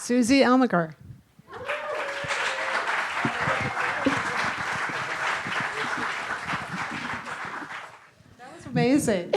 Suzy Elmiger. That was amazing.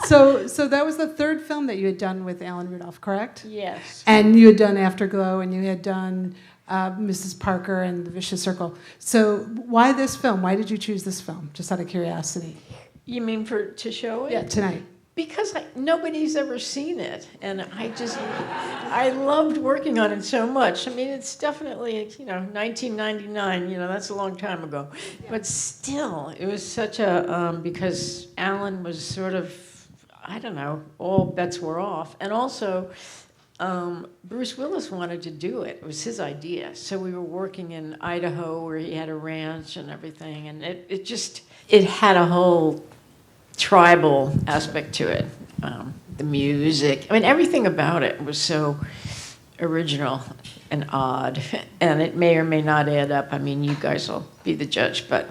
So that was the third film that you had done with Alan Rudolph, correct? Yes. And you had done Afterglow, and you had done Mrs. Parker and The Vicious Circle. So why this film? Why did you choose this film? Just out of curiosity. You mean to show it? Yeah, tonight. Because nobody's ever seen it, and I loved working on it so much. I mean, it's definitely, 1999, that's a long time ago. Yeah. But still, it was such a, because Alan was sort of, I don't know, all bets were off. And also, Bruce Willis wanted to do it. It was his idea. So we were working in Idaho where he had a ranch and everything, and it had a whole tribal aspect to it. The music, I mean, everything about it was so original and odd, and it may or may not add up. I mean, you guys will be the judge, but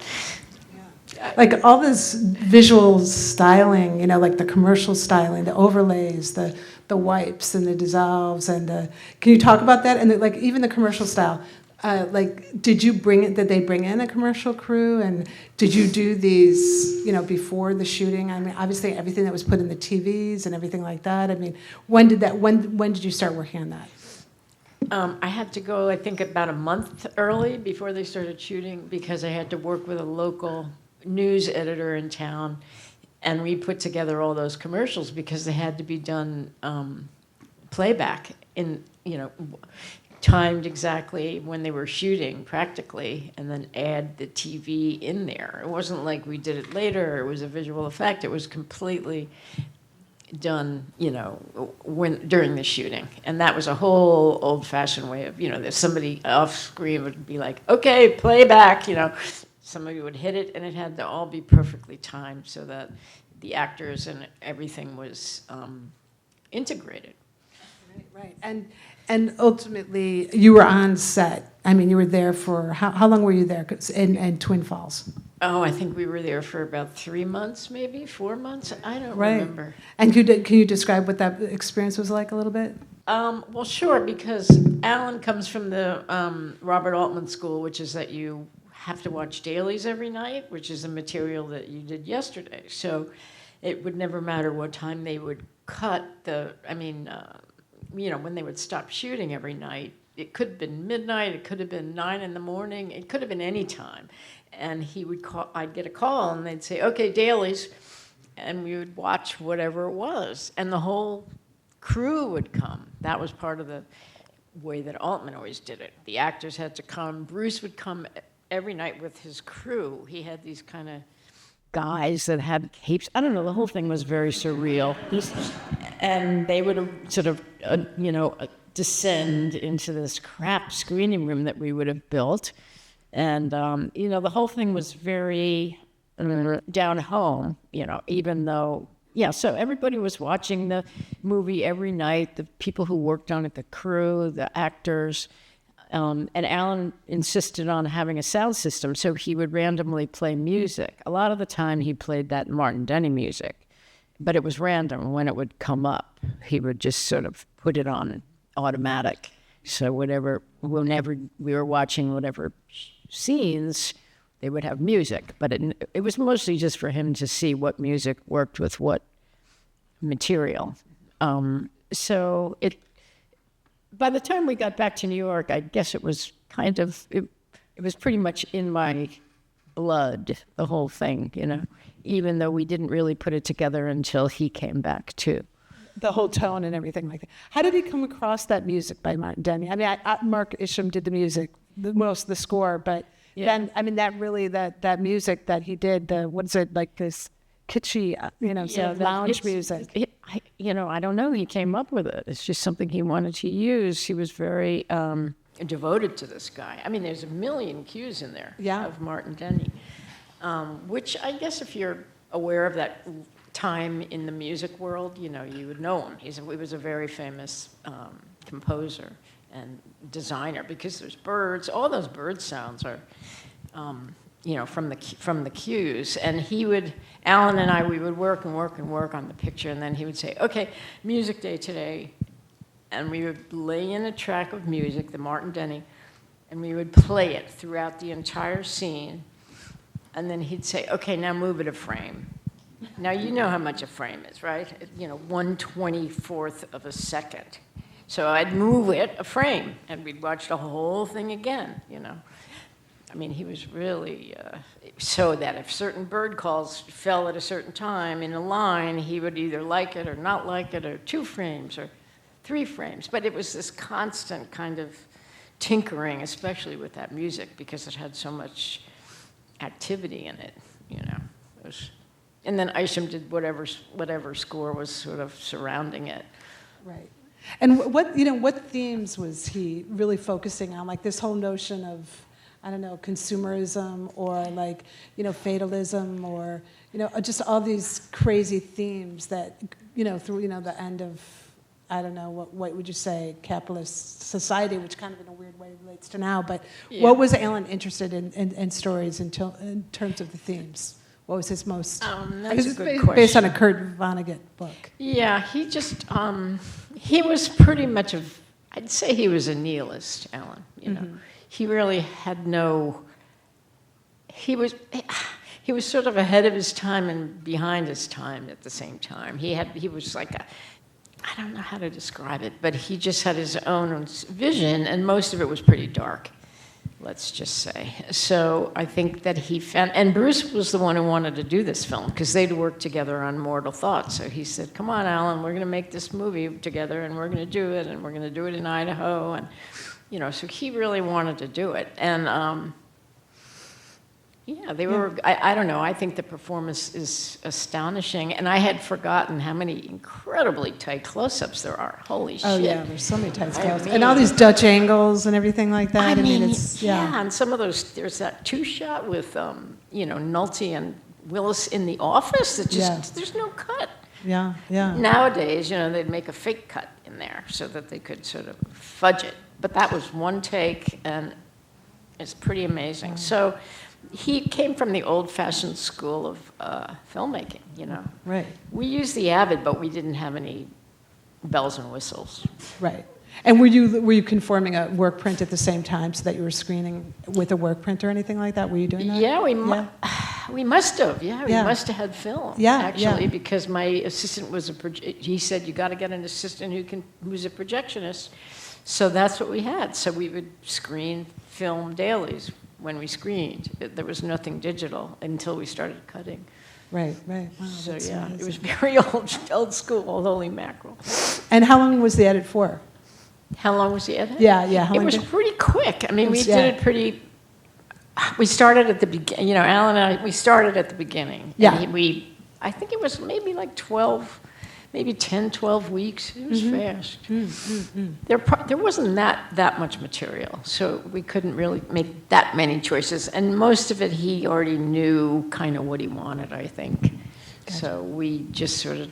like all this visual styling, like the commercial styling, the overlays, the wipes and the dissolves, and can you talk about that? And even the commercial style. Did they bring in a commercial crew, and did you do these, before the shooting? I mean, obviously everything that was put in the TVs and everything like that. I mean, when did you start working on that? I had to go, I think, about a month early before they started shooting, because I had to work with a local news editor in town, and we put together all those commercials because they had to be done playback in, timed exactly when they were shooting practically, and then add the TV in there. It wasn't like we did it later, it was a visual effect. It was completely done, during the shooting. And that was a whole old-fashioned way of, there's somebody off screen would be like, okay, playback, somebody would hit it, and it had to all be perfectly timed so that the actors and everything was integrated. Right. And ultimately, you were on set. I mean, you were there for, how long were you there in Twin Falls? Oh, I think we were there for about 3 months, maybe 4 months. I don't remember. And can you describe what that experience was like a little bit? Well, sure, because Alan comes from the Robert Altman School, which is that you have to watch dailies every night, which is the material that you did yesterday. So it would never matter what time they would cut when they would stop shooting every night. It could have been midnight, it could have been 9 in the morning, it could have been any time. And he would call, I'd get a call, and they'd say, okay, dailies, and we would watch whatever it was. And the whole crew would come. That was part of the way that Altman always did it. The actors had to come. Bruce would come every night with his crew. He had these kind of guys that had capes. I don't know, the whole thing was very surreal. And they would sort of, descend into this crap screening room that we would have built. And, the whole thing was very down home, even though, so everybody was watching the movie every night, the people who worked on it, the crew, the actors. And Alan insisted on having a sound system, so he would randomly play music. A lot of the time he played that Martin Denny music, but it was random when it would come up. He would just sort of put it on automatic. So whenever we were watching whatever scenes, they would have music. But it was mostly just for him to see what music worked with what material. So by the time we got back to New York, I guess it was it was pretty much in my blood, the whole thing, even though we didn't really put it together until he came back too. The whole tone and everything like that. How did he come across that music by Martin Denny? I mean, Mark Isham did the score, but then, I mean, that music that he did, what is it, like this kitschy, lounge music. I don't know. He came up with it. It's just something he wanted to use. He was very devoted to this guy. I mean, there's a million cues in there of Martin Denny, which I guess if you're aware of that time in the music world, you would know him. He was a very famous composer and designer, because there's birds. All those bird sounds are from the cues. And Alan and we would work on the picture, and then he would say, okay, music day today, and we would lay in a track of music, the Martin Denny, and we would play it throughout the entire scene. And then he'd say, okay, now move it a frame. Now you know how much a frame is, right? 1/24th of a second. So I'd move it a frame, and we'd watch the whole thing again, I mean, he was really, so that if certain bird calls fell at a certain time in a line, he would either like it or not like it, or 2 frames or 3 frames. But it was this constant kind of tinkering, especially with that music, because it had so much activity in it, It was, and then Isham did whatever score was sort of surrounding it. Right. And what themes was he really focusing on? Like this whole notion of, I don't know, consumerism or like, fatalism or, just all these crazy themes that, through, the end of, I don't know, what would you say, capitalist society, which kind of in a weird way relates to now. But what was Alan interested in stories in terms of the themes? What was his most? That's a good question. Based on a Kurt Vonnegut book. Yeah, he just, he was pretty much I'd say he was a nihilist, Alan, Mm-hmm. He really had he was sort of ahead of his time and behind his time at the same time. He was like I don't know how to describe it, but he just had his own vision, and most of it was pretty dark, let's just say. So I think that he found, and Bruce was the one who wanted to do this film, because they'd worked together on Mortal Thought. So he said, come on, Alan, we're going to make this movie together, and we're going to do it, and we're going to do it in Idaho, and so he really wanted to do it. And they were, I don't know, I think the performance is astonishing. And I had forgotten how many incredibly tight close-ups there are. Holy shit. Oh, yeah, there's so many tight close-ups. And all these Dutch angles and everything like that. I mean it's, and some of those, there's that 2-shot with, Nolte and Willis in the office that just, there's no cut. Yeah. Nowadays, they'd make a fake cut in there so that they could sort of fudge it. But that was one take, and it's pretty amazing. So he came from the old-fashioned school of filmmaking, Right. We used the Avid, but we didn't have any bells and whistles. Right. And were you conforming a work print at the same time so that you were screening with a work print or anything like that? Were you doing that? Yeah, we must have. Yeah, we must have had film. Yeah, actually, because my assistant was he said you got to get an assistant who's a projectionist. So that's what we had. So we would screen film dailies when we screened. There was nothing digital until we started cutting. Right. Wow, so that's yeah, amazing. it was very old school, old holy mackerel. And how long was the edit for? How long was the edit? Yeah. How It long was did- pretty quick. I mean, we did it pretty. We started at the beginning. Alan and I, we started at the beginning. Yeah. And I think it was maybe like 12, maybe 10, 12 weeks. It was fast. There wasn't that much material, so we couldn't really make that many choices. And most of it, he already knew kind of what he wanted, I think. Gotcha. So we just sort of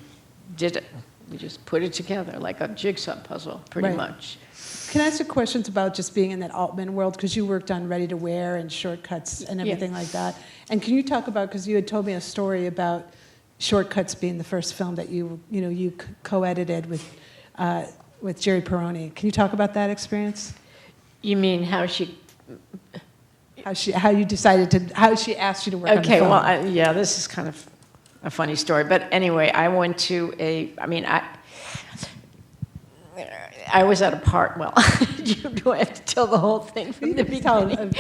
did it. We just put it together like a jigsaw puzzle, pretty much. Can I ask you questions about just being in that Altman world? Because you worked on Ready to Wear and Shortcuts and everything like that. And can you talk about, because you had told me a story about Shortcuts being the first film that you co-edited with Jerry Peroni. Can you talk about that experience? You mean how she she asked you to work on the film? Okay, well, this is kind of a funny story. But anyway, I went to I was at a party. Well, do I have to tell the whole thing from the beginning?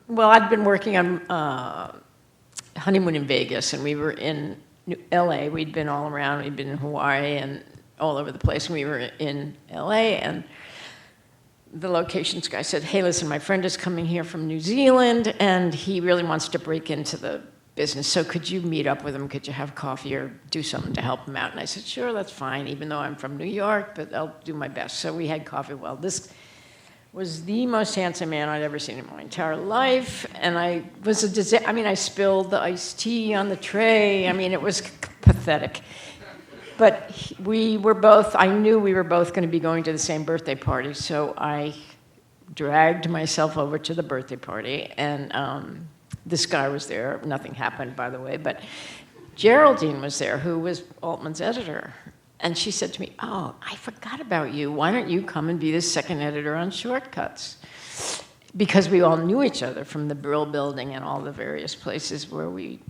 Well, I'd been working on Honeymoon in Vegas, and we were in L.A. We'd been all around. We'd been in Hawaii and all over the place. And we were in L.A., and the locations guy said, hey, listen, my friend is coming here from New Zealand, and he really wants to break into the business. So could you meet up with him? Could you have coffee or do something to help him out? And I said, sure, that's fine, even though I'm from New York, but I'll do my best. So we had coffee. Well, this was the most handsome man I'd ever seen in my entire life. And I was I spilled the iced tea on the tray. I mean, it was pathetic. But I knew we were both going to be going to the same birthday party. So I dragged myself over to the birthday party, and this guy was there. Nothing happened, by the way, but Geraldine was there, who was Altman's editor. And she said to me, "Oh, I forgot about you. Why don't you come and be the second editor on Shortcuts?" Because we all knew each other from the Brill Building and all the various places where we,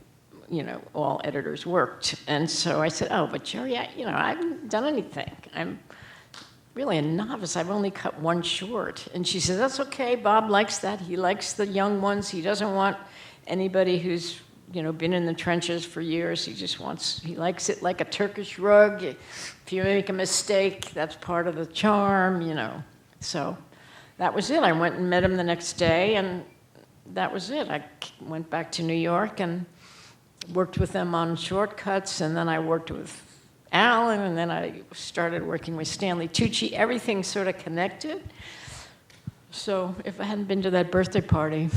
all editors worked. And so I said, "Oh, but Jerry, I haven't done anything. I'm really a novice. I've only cut one short." And she said, "That's okay. Bob likes that. He likes the young ones. He doesn't want anybody who's been in the trenches for years. He likes it like a Turkish rug. If you make a mistake, that's part of the charm, So that was it. I went and met him the next day, and that was it. I went back to New York and worked with them on Shortcuts, and then I worked with Alan, and then I started working with Stanley Tucci. Everything sort of connected. So if I hadn't been to that birthday party,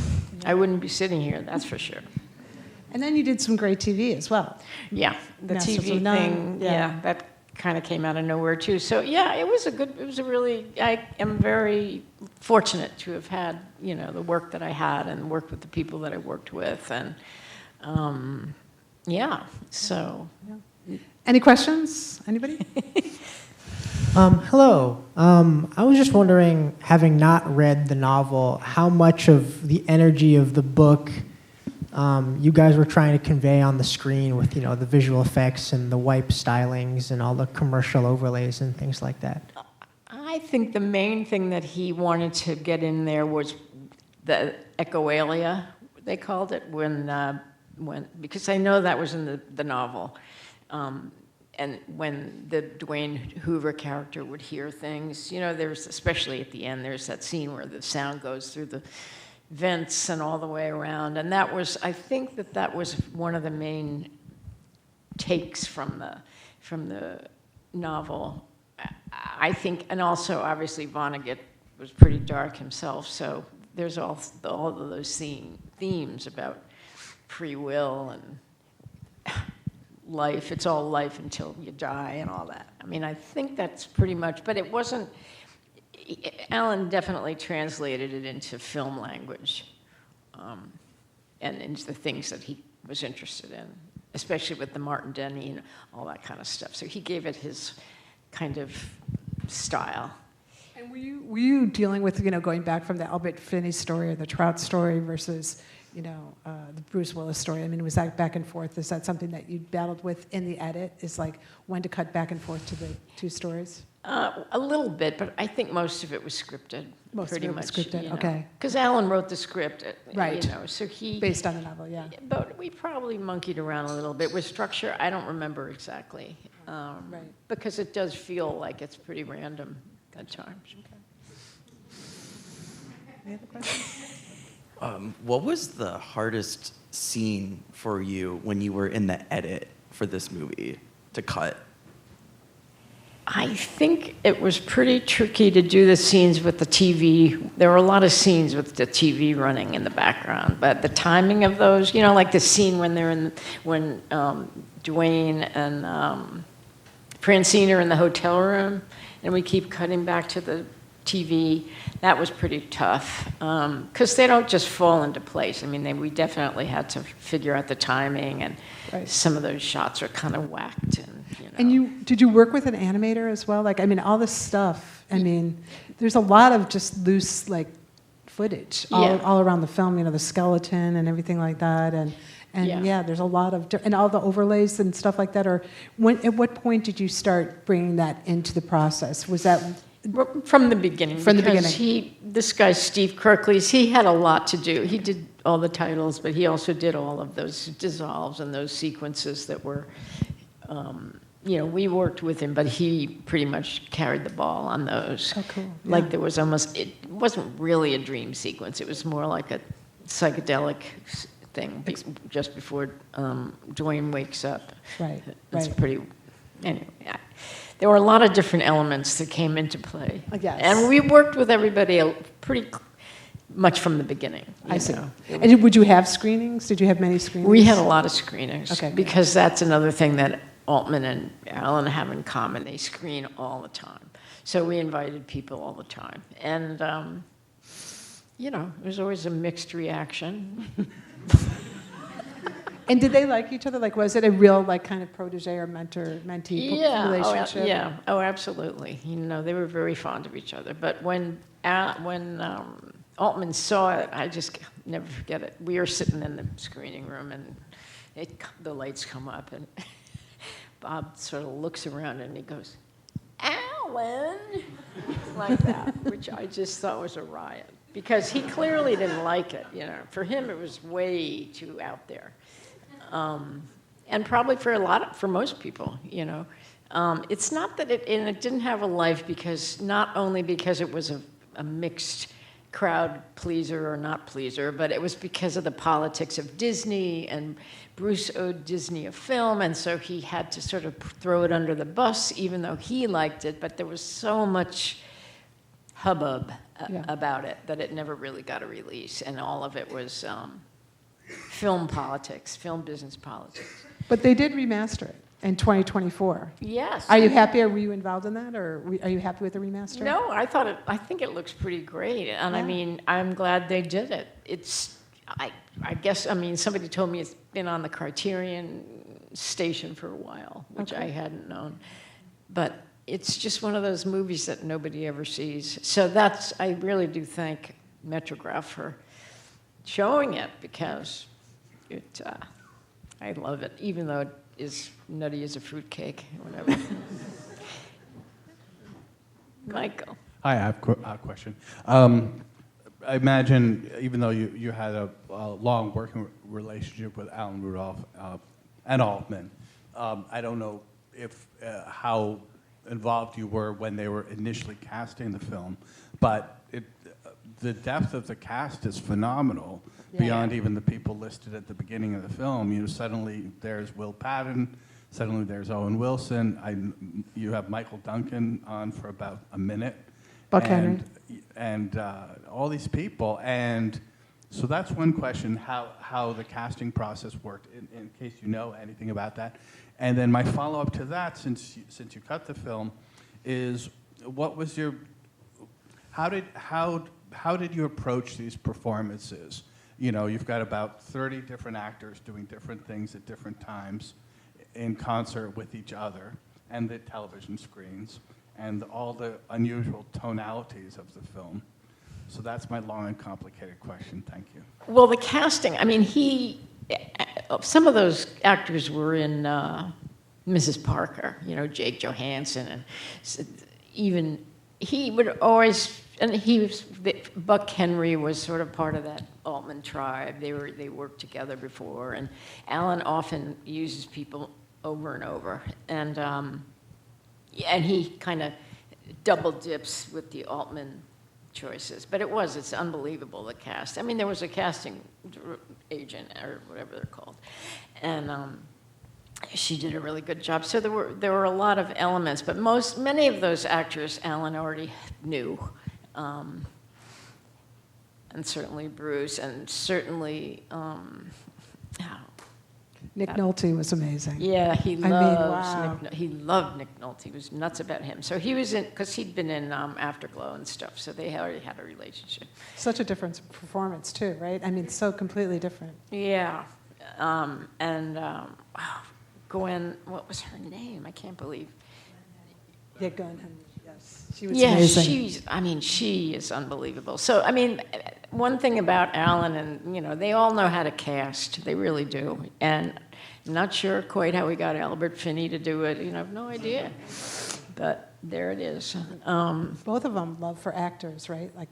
I wouldn't be sitting here, that's for sure. And then you did some great TV as well. Yeah, the Masters TV of None, thing, yeah. that kind of came out of nowhere too. So yeah, I am very fortunate to have had, the work that I had and worked with the people that I worked with. And so. Yeah. Any questions? Anybody? Hello. I was just wondering, having not read the novel, how much of the energy of the book you guys were trying to convey on the screen with, the visual effects and the wipe stylings and all the commercial overlays and things like that? I think the main thing that he wanted to get in there was the echoalia, they called it, because I know that was in the novel. And when the Dwayne Hoover character would hear things, there's, especially at the end, there's that scene where the sound goes through the vents and all the way around. And I think that was one of the main takes from the novel. I think, and also obviously Vonnegut was pretty dark himself, so there's all of those themes about free will and life. It's all life until you die and all that. I mean, I think that's pretty much, but it wasn't, Alan definitely translated it into film language and into the things that he was interested in, especially with the Martin Denny and all that kind of stuff. So he gave it his kind of style. And were you dealing with, going back from the Albert Finney story or the Trout story versus the Bruce Willis story? I mean, was that back and forth? Is that something that you battled with in the edit? Is like when to cut back and forth to the two stories? A little bit, but I think most of it was scripted. Most pretty of it was much, scripted, okay. Because Alan wrote the script, Right. So he... Based on the novel, yeah. But we probably monkeyed around a little bit with structure. I don't remember exactly. Right. Because it does feel like it's pretty random at times. Okay. Any other questions? What was the hardest scene for you when you were in the edit for this movie to cut? I think it was pretty tricky to do the scenes with the TV. There were a lot of scenes with the TV running in the background, but the timing of those, like the scene when Dwayne and Francine are in the hotel room, and we keep cutting back to the TV. That was pretty tough because they don't just fall into place. I mean, we definitely had to figure out the timing, and Right. some of those shots are kind of whacked. And did you work with an animator as well? Like, I mean, all this stuff. I mean, there's a lot of just loose footage all around the film. The skeleton and everything like that, and there's a lot of and all the overlays and stuff like that. Or at what point did you start bringing that into the process? Was that from the beginning? From the beginning. This guy Steve Kirklees, he had a lot to do. He did all the titles, but he also did all of those dissolves and those sequences that were. We worked with him, but he pretty much carried the ball on those. Oh, cool. Yeah. Like there was it wasn't really a dream sequence. It was more like a psychedelic thing just before Dwayne wakes up. Right. That's Right. pretty. Anyway, there were a lot of different elements that came into play. Yes. And we worked with everybody pretty much from the beginning. I see. And would you have screenings? Did you have many screenings? We had a lot of screeners. Okay. Because that's another thing that Altman and Alan have in common. They screen all the time. So we invited people all the time. And, it was always a mixed reaction. And did they like each other? Like, was it a real, like, kind of protege or mentor-mentee relationship? Yeah, oh, absolutely. You know, they were very fond of each other. But when Altman saw it, I just never forget it. We were sitting in the screening room, and the lights come up, and Bob sort of looks around, and he goes, "Alan," like that, which I just thought was a riot, because he clearly didn't like it. You know, for him, it was way too out there. And probably for most people, you know. It's not that it didn't have a life not only because it was a mixed crowd pleaser or not pleaser, but it was because of the politics of Disney, and Bruce owed Disney a film, and so he had to sort of throw it under the bus, even though he liked it, but there was so much hubbub about it that it never really got a release, and all of it was film politics, film business politics. But they did remaster it in 2024. Yes. Are you happy? Were you involved in that, or are you happy with the remaster? No, I think it looks pretty great, and Yeah. I mean, I'm glad they did it. I guess, I mean, somebody told me it's been on the Criterion station for a while, which I hadn't known. But it's just one of those movies that nobody ever sees. So I really do thank Metrograph for showing it, because I love it, even though it is nutty as a fruitcake or whatever. Michael. Hi, I have a question. I imagine, even though you had a long working relationship with Alan Rudolph and Altman, I don't know if how involved you were when they were initially casting the film, but the depth of the cast is phenomenal. Beyond even the people listed at the beginning of the film. You know, suddenly there's Will Patton, suddenly there's Owen Wilson. You have Michael Duncan on for about a minute. Buck Henry. And all these people. And so that's one question, how the casting process worked, in case you know anything about that. And then my follow-up to that, since you cut the film, is what was how did you approach these performances? You know, you've got about 30 different actors doing different things at different times in concert with each other, and the television screens, and all the unusual tonalities of the film. So that's my long and complicated question. Thank you. Well, the casting, I mean, some of those actors were in Mrs. Parker, you know, Jake Johansson, and even he would always, and Buck Henry was sort of part of that Altman tribe. They worked together before, and Alan often uses people over and over, and he kind of double dips with the Altman choices. But it's unbelievable, the cast. I mean, there was a casting agent or whatever they're called, and she did a really good job. So there were a lot of elements, but many of those actors Alan already knew. And certainly Bruce, and certainly Nick Nolte was amazing. Yeah, he loved Nick Nolte. He was nuts about him. So he was because he'd been in Afterglow and stuff. So they already had a relationship. Such a different performance too, right? I mean, so completely different. Yeah, Gwen, what was her name? I can't believe. Yeah, Gwen. Yes, she was amazing. She is unbelievable. So, I mean, one thing about Alan, and, you know, they all know how to cast. They really do. And I'm not sure quite how we got Albert Finney to do it. You know, I have no idea. But there it is. Both of them love for actors, right? Like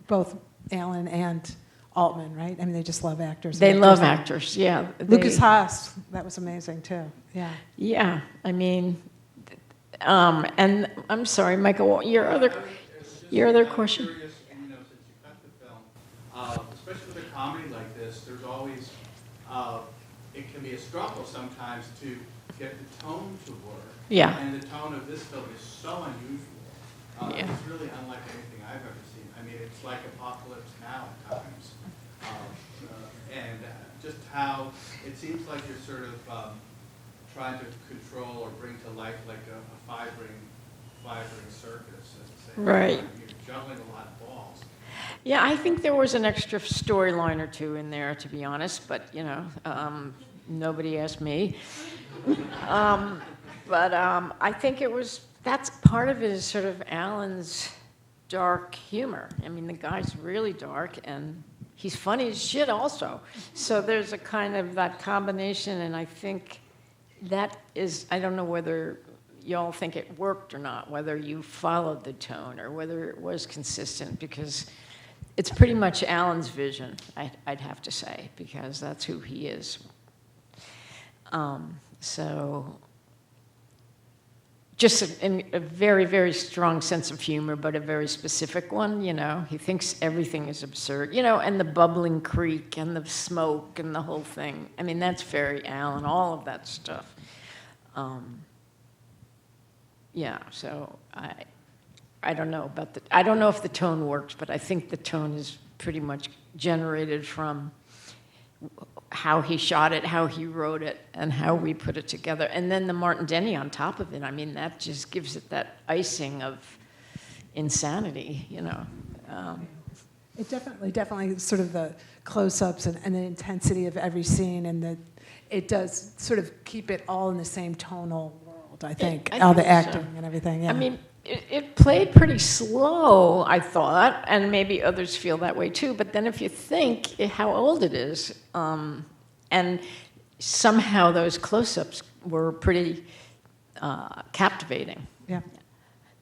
both Alan and Altman, right? I mean, they just love actors. They love actors, yeah. Lucas Haas, that was amazing too. Yeah. Yeah, I mean, and I'm sorry, Michael, your other question. You know, since you cut the film, especially with a comedy like this, there's always, it can be a struggle sometimes to get the tone to work. Yeah. And the tone of this film is so unusual. Yeah. It's really unlike anything I've ever seen. I mean, it's like Apocalypse Now at times. And just how it seems like you're sort of trying to control or bring to life like a five-ring circus, as I say. Right. You're juggling a lot of balls. Yeah, I think there was an extra storyline or two in there, to be honest, but, you know, nobody asked me. But I think that's part of it is sort of Alan's dark humor. I mean, the guy's really dark, and he's funny as shit also. So there's a kind of that combination, and I think that is, I don't know whether y'all think it worked or not, whether you followed the tone or whether it was consistent, because it's pretty much Alan's vision, I'd have to say, because that's who he is. So just a very, very strong sense of humor, but a very specific one, you know. He thinks everything is absurd, you know, and the bubbling creek and the smoke and the whole thing. I mean, that's very Alan, all of that stuff. Yeah, so I don't know about I don't know if the tone works, but I think the tone is pretty much generated from how he shot it, how he wrote it, and how we put it together. And then the Martin Denny on top of it, I mean, that just gives it that icing of insanity, you know. It definitely sort of the close-ups and the intensity of every scene, and it does sort of keep it all in the same tonal world, I think, all the acting and everything, yeah. I mean, it played pretty slow, I thought, and maybe others feel that way too. But then if you think how old it is, and somehow those close-ups were pretty captivating. Yeah.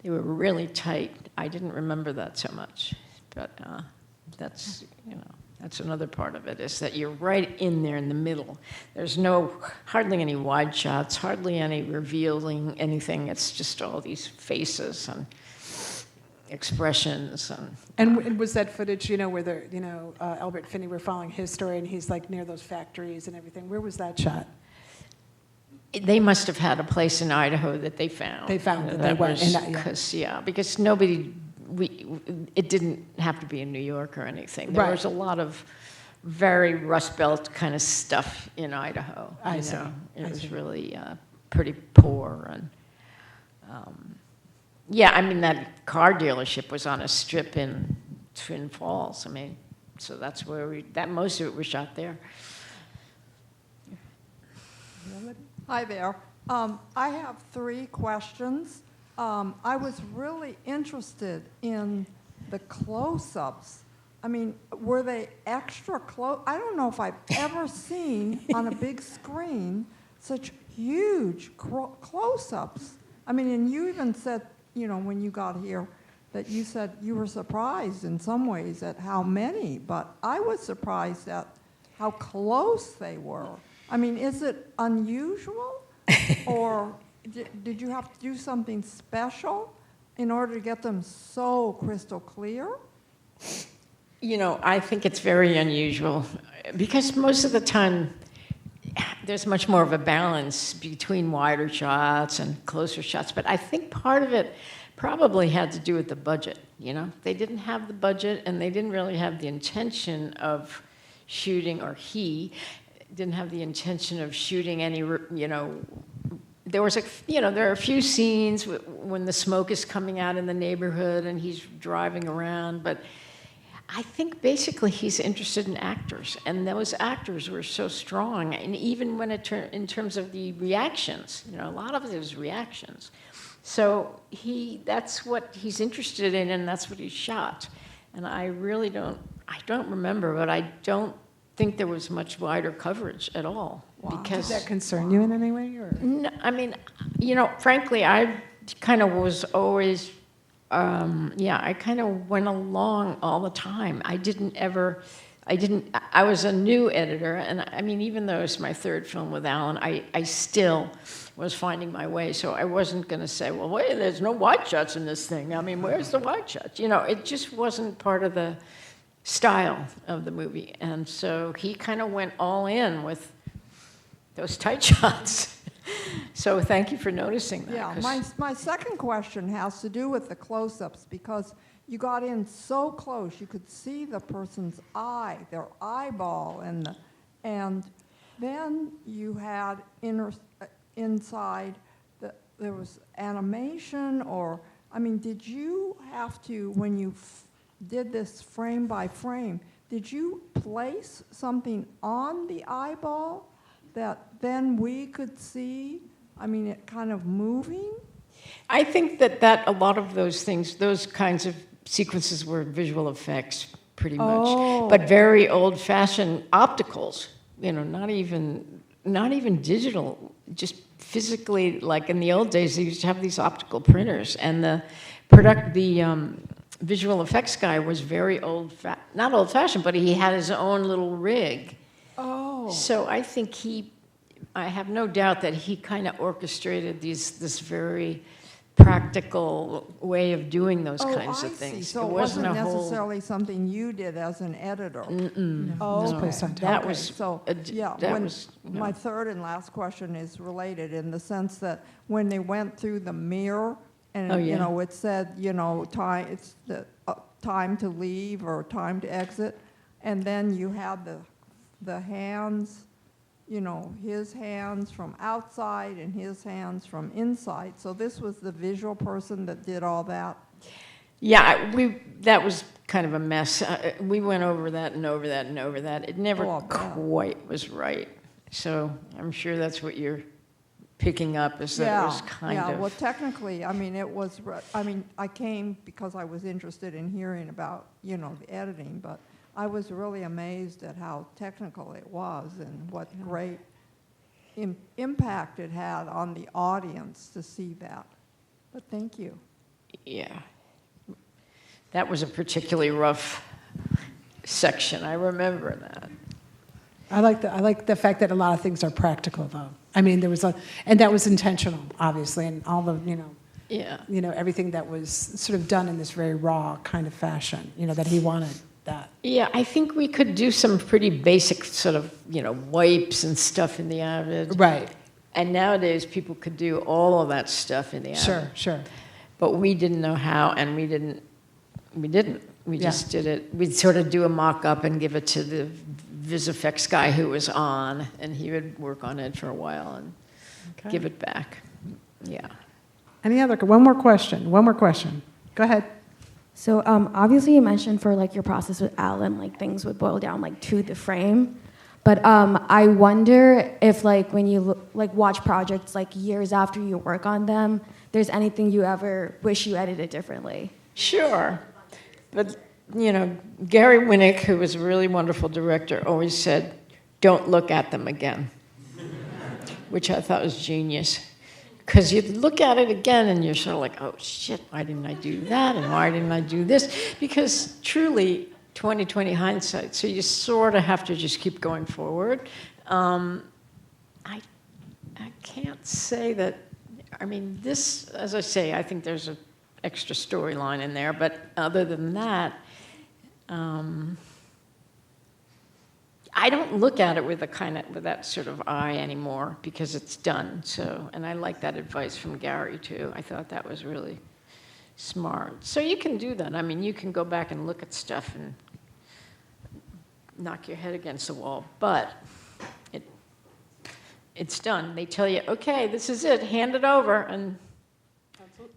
They were really tight. I didn't remember that so much, but that's, you know, that's another part of it, is that you're right in there in the middle. There's hardly any wide shots, hardly any revealing anything. It's just all these faces and expressions. And was that footage, you know, where Albert Finney were following his story, and he's like near those factories and everything? Where was that shot? They must have had a place in Idaho that they found. They found it. They went. Because nobody. It didn't have to be in New York or anything. There was a lot of very Rust Belt kind of stuff in Idaho. I see. It was really pretty poor. And yeah, I mean, that car dealership was on a strip in Twin Falls. I mean, so that's where most of it was shot there. Hi there. I have 3 questions. I was really interested in the close-ups. I mean, were they extra close? I don't know if I've ever seen on a big screen such huge close-ups. I mean, and you even said, you know, when you got here, that you said you were surprised in some ways at how many, but I was surprised at how close they were. I mean, is it unusual, or did you have to do something special in order to get them so crystal clear? You know, I think it's very unusual because most of the time there's much more of a balance between wider shots and closer shots. But I think part of it probably had to do with the budget, you know? They didn't have the budget, and they didn't really have the intention of shooting, or he didn't have the intention of shooting any, you know, there are a few scenes when the smoke is coming out in the neighborhood and he's driving around, but I think basically he's interested in actors, and those actors were so strong, and even when in terms of the reactions, you know, a lot of it is reactions. So that's what he's interested in, and that's what he shot. And I don't remember, but I don't think there was much wider coverage at all. Wow. Because did that concern you in any way? Or? No, I mean, you know, frankly, I kind of was always, I kind of went along all the time. I was a new editor, and I mean, even though it's my 3rd film with Alan, I still was finding my way. So I wasn't going to say, well, wait, there's no wide shots in this thing. I mean, where's the wide shots? You know, it just wasn't part of the style of the movie. And so he kind of went all in with those tight shots. So thank you for noticing that. Yeah, my second question has to do with the close-ups, because you got in so close, you could see the person's eye, their eyeball, and then you had inside, there was animation, or, I mean, did you have to, when you did this frame by frame, did you place something on the eyeball that then we could see? I mean, it kind of moving? I think that a lot of those things, those kinds of sequences were visual effects, pretty much, Oh. but very old-fashioned opticals. Not even digital, just physically. Like in the old days, they used to have these optical printers, and the visual effects guy was very not old-fashioned, but he had his own little rig. Oh. So I think I have no doubt that he kind of orchestrated this very practical way of doing those kinds of I things. see. So it wasn't necessarily something you did as an editor. Oh, It's okay. based on That time. was So, yeah, no. my third and last question is related in the sense that when they went through the mirror and, Oh, yeah. it said, time, it's the time to leave or time to exit, and then you had the hands, his hands from outside and his hands from inside. So this was the visual person that did all that. Yeah, that was kind of a mess. We went over that and over that and over that. It never Oh, I bet. quite was right. So I'm sure that's what you're picking up, is that it was kind of... Well, technically, I mean, I came because I was interested in hearing about, the editing, but I was really amazed at how technical it was and what great impact it had on the audience to see that. But thank you. Yeah. That was a particularly rough section. I remember that. I like the fact that a lot of things are practical, though. I mean, and that was intentional, obviously, and all the, Yeah. Everything that was sort of done in this very raw kind of fashion, that he wanted that. Yeah, I think we could do some pretty basic sort of, wipes and stuff in the Avid. Right. And nowadays, people could do all of that stuff in the Avid. Sure. But we didn't know how, and we didn't. We just did it. We'd sort of do a mock-up and give it to the VisFX guy who was on, and he would work on it for a while and give it back. Yeah. One more question. Go ahead. So obviously you mentioned for your process with Alan, things would boil down to the frame. But I wonder if when you watch projects years after you work on them, there's anything you ever wish you edited differently. Sure. But, Gary Winnick, who was a really wonderful director, always said, don't look at them again, which I thought was genius. Because you look at it again and you're sort of like, oh, shit, why didn't I do that? And why didn't I do this? Because truly, 20/20 hindsight, so you sort of have to just keep going forward. I can't say that, this, as I say, I think there's an extra storyline in there, but other than that, I don't look at it with that sort of eye anymore because it's done. So, and I like that advice from Gary too. I thought that was really smart. So you can do that. You can go back and look at stuff and knock your head against the wall, but it's done. They tell you, okay, this is it, hand it over, and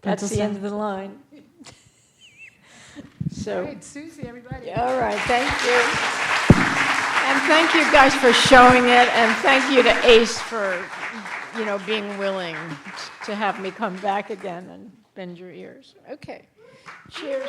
that's the end of the line. So, All right, Suzy, everybody. all right, thank you. And thank you guys for showing it, and thank you to Ace for, being willing to have me come back again and bend your ears. Okay, cheers.